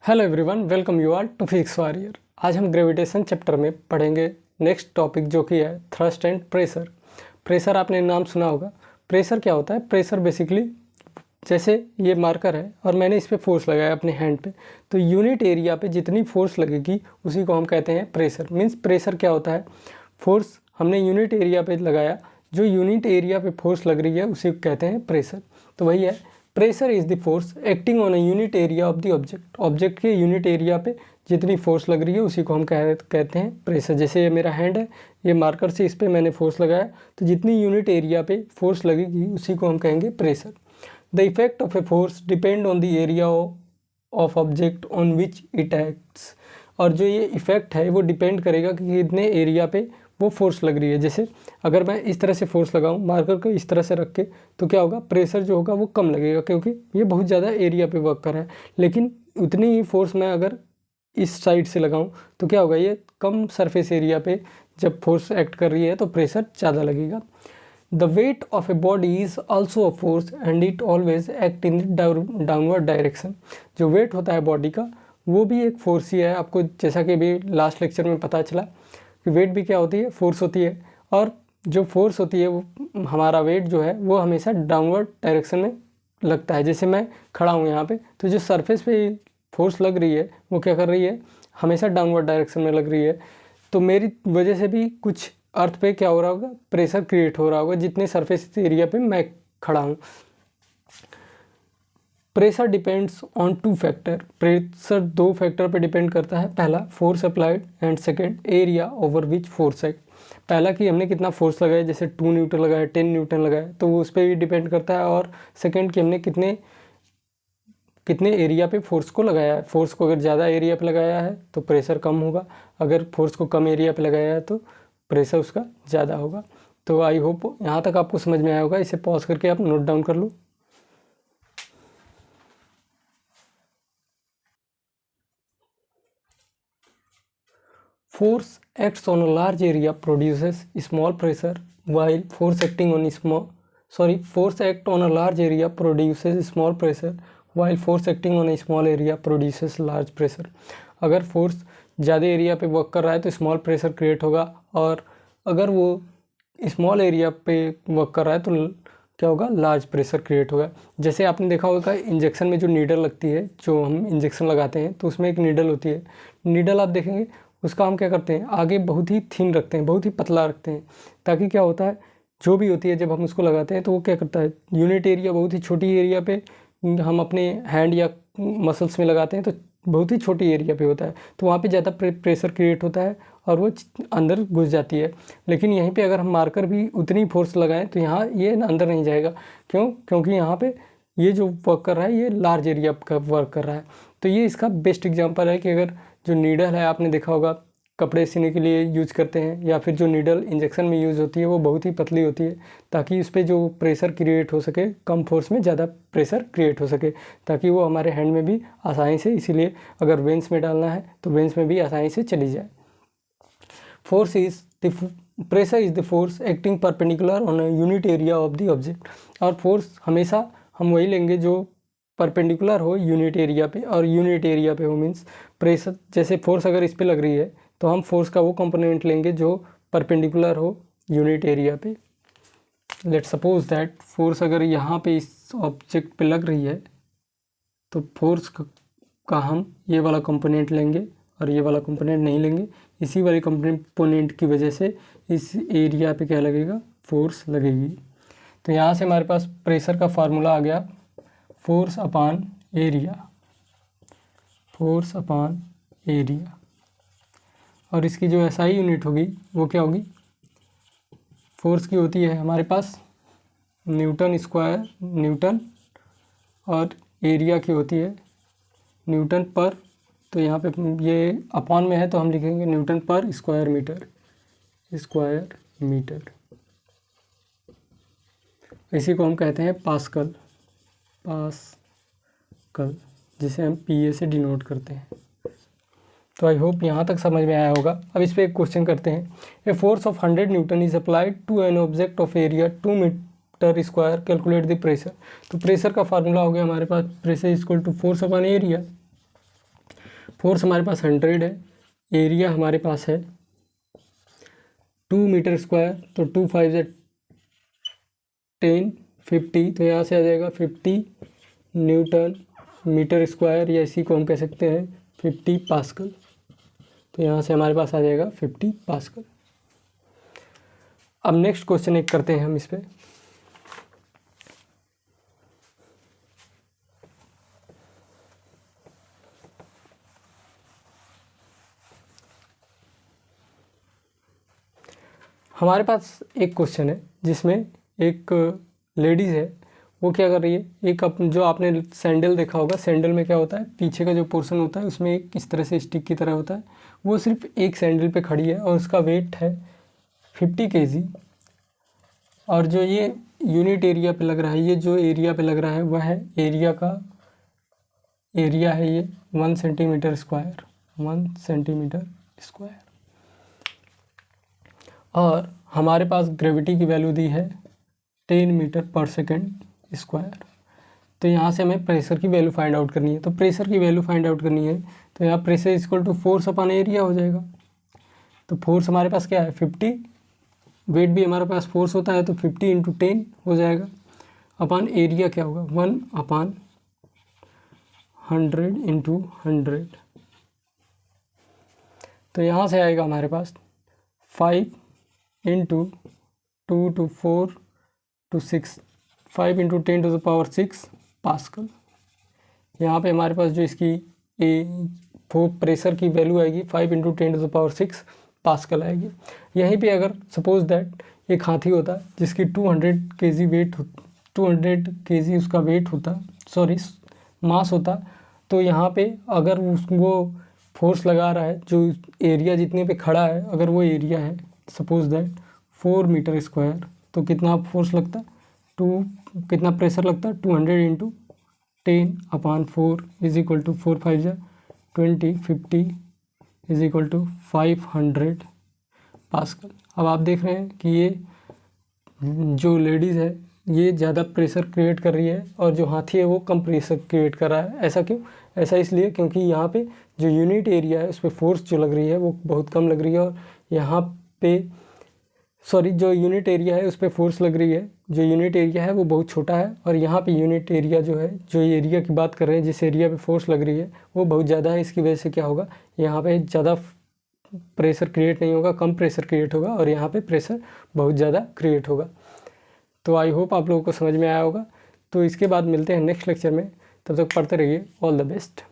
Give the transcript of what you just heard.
Hello everyone, welcome you are to physics warrior. आज हम gravitation chapter में पढ़ेंगे नेक्स्ट टॉपिक जो कि है थ्रस्ट एंड प्रेशर। प्रेशर आपने नाम सुना होगा। प्रेशर क्या होता है? प्रेशर बेसिकली जैसे ये मार्कर है और मैंने इस पर फोर्स लगाया अपने हैंड पे, तो यूनिट एरिया पे जितनी फोर्स लगेगी उसी को हम कहते हैं प्रेशर। मीन्स प्रेशर क्या होता है? फोर्स हमने यूनिट एरिया पे लगाया, जो यूनिट एरिया पे फोर्स लग रही है उसी को कहते हैं प्रेशर। तो वही है, pressure is the force acting on a unit area of the object. Object के यूनिट एरिया पे जितनी फोर्स लग रही है उसी को हम कहते हैं प्रेशर। जैसे ये मेरा हैंड है, ये मार्कर से इस पर मैंने फोर्स लगाया, तो जितनी यूनिट एरिया पे फोर्स लगेगी उसी को हम कहेंगे pressure. The effect of a force depend on the area of object on which it acts. और जो ये इफेक्ट है वो डिपेंड करेगा कि कितने एरिया पे वो फोर्स लग रही है। जैसे अगर मैं इस तरह से फोर्स लगाऊं मार्कर को इस तरह से रख के, तो क्या होगा? प्रेशर जो होगा वो कम लगेगा क्योंकि ये बहुत ज़्यादा एरिया पे वर्क कर रहा है। लेकिन उतनी ही फोर्स मैं अगर इस साइड से लगाऊं तो क्या होगा? ये कम सरफेस एरिया पे जब फोर्स एक्ट कर रही है तो प्रेशर ज़्यादा लगेगा। The weight of a body is also a force and it always act in downward direction. जो वेट होता है बॉडी का वो भी एक फोर्स ही है। आपको जैसा कि अभी लास्ट लेक्चर में पता चला कि वेट भी क्या होती है? फोर्स होती है। और जो फोर्स होती है वो हमारा वेट जो है वो हमेशा डाउनवर्ड डायरेक्शन में लगता है। जैसे मैं खड़ा हूँ यहाँ पे, तो जो सरफेस पे फोर्स लग रही है वो क्या कर रही है? हमेशा डाउनवर्ड डायरेक्शन में लग रही है। तो मेरी वजह से भी कुछ अर्थ पे क्या हो रहा होगा? प्रेशर क्रिएट हो रहा होगा जितने सरफेस एरिया पे मैं खड़ा हूँ। Pressure depends on two factor. Pressure दो फैक्टर पे डिपेंड करता है। पहला force applied and second area over which force act. पहला कि हमने कितना फोर्स लगाया, जैसे 2 न्यूटन लगाया, 10 न्यूटन लगाया, तो वो उस पर भी डिपेंड करता है। और सेकेंड कि हमने कितने एरिया पे फोर्स को लगाया है। फोर्स को अगर ज़्यादा एरिया पे लगाया है तो प्रेशर कम होगा, अगर फोर्स को कम एरिया पे लगाया है तो प्रेशर उसका ज़्यादा होगा। तो आई होप यहाँ तक आपको समझ में आया होगा। इसे पॉज करके आप नोट डाउन कर लो। Force acts on a large area produces small pressure, while force acting on force act on a large area produces small pressure, while force acting on a small area produces large pressure. अगर force ज़्यादा area पे work कर रहा है तो small pressure create होगा, और अगर वो स्मॉल एरिया पे वर्क कर रहा है तो क्या होगा? लार्ज प्रेशर क्रिएट होगा। जैसे आपने देखा होगा इंजेक्शन में जो नीडल लगती है, जो हम इंजेक्शन लगाते हैं तो उसमें एक नीडल होती है। नीडल आप देखेंगे उसका हम क्या करते हैं? आगे बहुत ही थिन रखते हैं, बहुत ही पतला रखते हैं, ताकि क्या होता है जो भी होती है जब हम उसको लगाते हैं तो वो क्या करता है? यूनिट एरिया बहुत ही छोटी एरिया पे हम अपने हैंड या मसल्स में लगाते हैं तो बहुत ही छोटी एरिया पे होता है, तो वहाँ पे ज़्यादा प्रेशर क्रिएट होता है और वो अंदर घुस जाती है। लेकिन यहीं पे अगर हम मार्कर भी उतनी फोर्स लगाएं तो यहाँ ये अंदर नहीं जाएगा। क्यों? क्योंकि यहाँ पे ये जो वर्क कर रहा है ये लार्ज एरिया का वर्क कर रहा है। तो ये इसका बेस्ट एग्जांपल है कि अगर जो नीडल है, आपने देखा होगा कपड़े सिलने के लिए यूज करते हैं, या फिर जो नीडल इंजेक्शन में यूज़ होती है वो बहुत ही पतली होती है, ताकि उस पर जो प्रेशर क्रिएट हो सके, कम फोर्स में ज़्यादा प्रेशर क्रिएट हो सके, ताकि वो हमारे हैंड में भी आसानी से, इसीलिए अगर वेंस में डालना है तो वेंस में भी आसानी से चली जाए। Force is the pressure is the force acting perpendicular on a unit area of the object. और फोर्स हमेशा हम वही लेंगे जो परपेंडिकुलर हो यूनिट एरिया पे, और यूनिट एरिया पे हो मीन्स प्रेशर। जैसे फोर्स अगर इस पे लग रही है तो हम फोर्स का वो कंपोनेंट लेंगे जो परपेंडिकुलर हो यूनिट एरिया पे। लेट सपोज दैट फोर्स अगर यहाँ पे इस ऑब्जेक्ट पे लग रही है तो फोर्स का हम ये वाला कंपोनेंट लेंगे और ये वाला कंपोनेंट नहीं लेंगे। इसी वाले कंपोनेंट की वजह से इस एरिया पे क्या लगेगा? फोर्स लगेगी। तो यहाँ से हमारे पास प्रेशर का फार्मूला आ गया, force upon area, force upon area. और इसकी जो एसआई यूनिट होगी वो क्या होगी? फोर्स की होती है हमारे पास न्यूटन स्क्वायर न्यूटन, और एरिया की होती है न्यूटन पर। तो यहाँ पे ये अपॉन में है तो हम लिखेंगे न्यूटन पर स्क्वायर मीटर, स्क्वायर मीटर। इसी को हम कहते हैं पास्कल, पास्कल, जिसे हम पीए से डिनोट करते हैं। तो आई होप यहाँ तक समझ में आया होगा। अब इस पर एक क्वेश्चन करते हैं। A force of 100 newton is applied to an object of area 2 metre square, calculate the pressure. तो प्रेशर का फार्मूला हो गया हमारे पास, pressure is equal to force upon area. Force हमारे पास 100 है, एरिया हमारे पास है 2 मीटर स्क्वायर, तो 2 5 10 50, तो यहाँ से आ जाएगा 50 न्यूटन मीटर स्क्वायर, या इसी को हम कह सकते हैं 50 पास्कल। तो यहाँ से हमारे पास आ जाएगा 50 पास्कल। अब नेक्स्ट क्वेश्चन एक करते हैं हम इस पे। हमारे पास एक क्वेश्चन है जिसमें एक लेडीज़ है, वो क्या कर रही है, एक जो आपने सैंडल देखा होगा, सैंडल में क्या होता है, पीछे का जो पोर्शन होता है उसमें एक इस तरह से स्टिक की तरह होता है, वो सिर्फ एक सैंडल पे खड़ी है और उसका वेट है 50 kg। और जो ये यूनिट एरिया पे लग रहा है, ये जो एरिया पे लग रहा है वह है एरिया है ये 1 सेंटीमीटर स्क्वायर, 1 सेंटीमीटर स्क्वायर। और हमारे पास ग्रेविटी की वैल्यू दी है 10 मीटर पर सेकेंड स्क्वायर। तो यहाँ से हमें प्रेशर की वैल्यू फाइंड आउट करनी है। तो प्रेशर की वैल्यू फाइंड आउट करनी है तो यहाँ pressure equal to force upon area हो जाएगा। तो फोर्स हमारे पास क्या है 50, वेट भी हमारे पास फोर्स होता है, तो 50 इंटू 10 हो जाएगा, अपॉन एरिया क्या होगा 1 अपॉन 100 इंटू 100। तो यहाँ से आएगा हमारे पास 5 into 2 to 4 to 6, 5 into 10 to the power 6 pascal. यहाँ पे हमारे पास जो इसकी प्रेशर की वैल्यू आएगी 5 into 10 to the power 6 pascal आएगी। यहीं पे अगर सपोज दैट एक हाथी होता जिसकी 200 kg वेट, 200 kg उसका वेट होता, सॉरी मास होता, तो यहाँ पे अगर वो फोर्स लगा रहा है, जो एरिया जितने पे खड़ा है, अगर वो एरिया है सपोज दैट 4 मीटर स्क्वायर, तो कितना फोर्स लगता, कितना प्रेशर लगता 200 into 10 upon 4 is equal to 4 5 20, 50 is equal to 500 pascal. अब आप देख रहे हैं कि ये जो लेडीज़ है ये ज़्यादा प्रेशर क्रिएट कर रही है और जो हाथी है वो कम प्रेशर क्रिएट कर रहा है। ऐसा क्यों? ऐसा इसलिए क्योंकि यहाँ पे जो यूनिट एरिया है उस पर फोर्स जो लग रही है वो बहुत कम लग रही है, और यहाँ पे जो यूनिट एरिया है उस पर फोर्स लग रही है, जो यूनिट एरिया है वो बहुत छोटा है, और यहाँ पे यूनिट एरिया जो है, जो एरिया की बात कर रहे हैं, जिस एरिया पे फोर्स लग रही है वो बहुत ज़्यादा है। इसकी वजह से क्या होगा, यहाँ पे ज़्यादा प्रेशर क्रिएट नहीं होगा, कम प्रेशर क्रिएट होगा, और यहाँ पे प्रेशर बहुत ज़्यादा क्रिएट होगा। तो आई होप आप लोगों को समझ में आया होगा। तो इसके बाद मिलते हैं नेक्स्ट लेक्चर में, तब तक पढ़ते रहिए। All the best.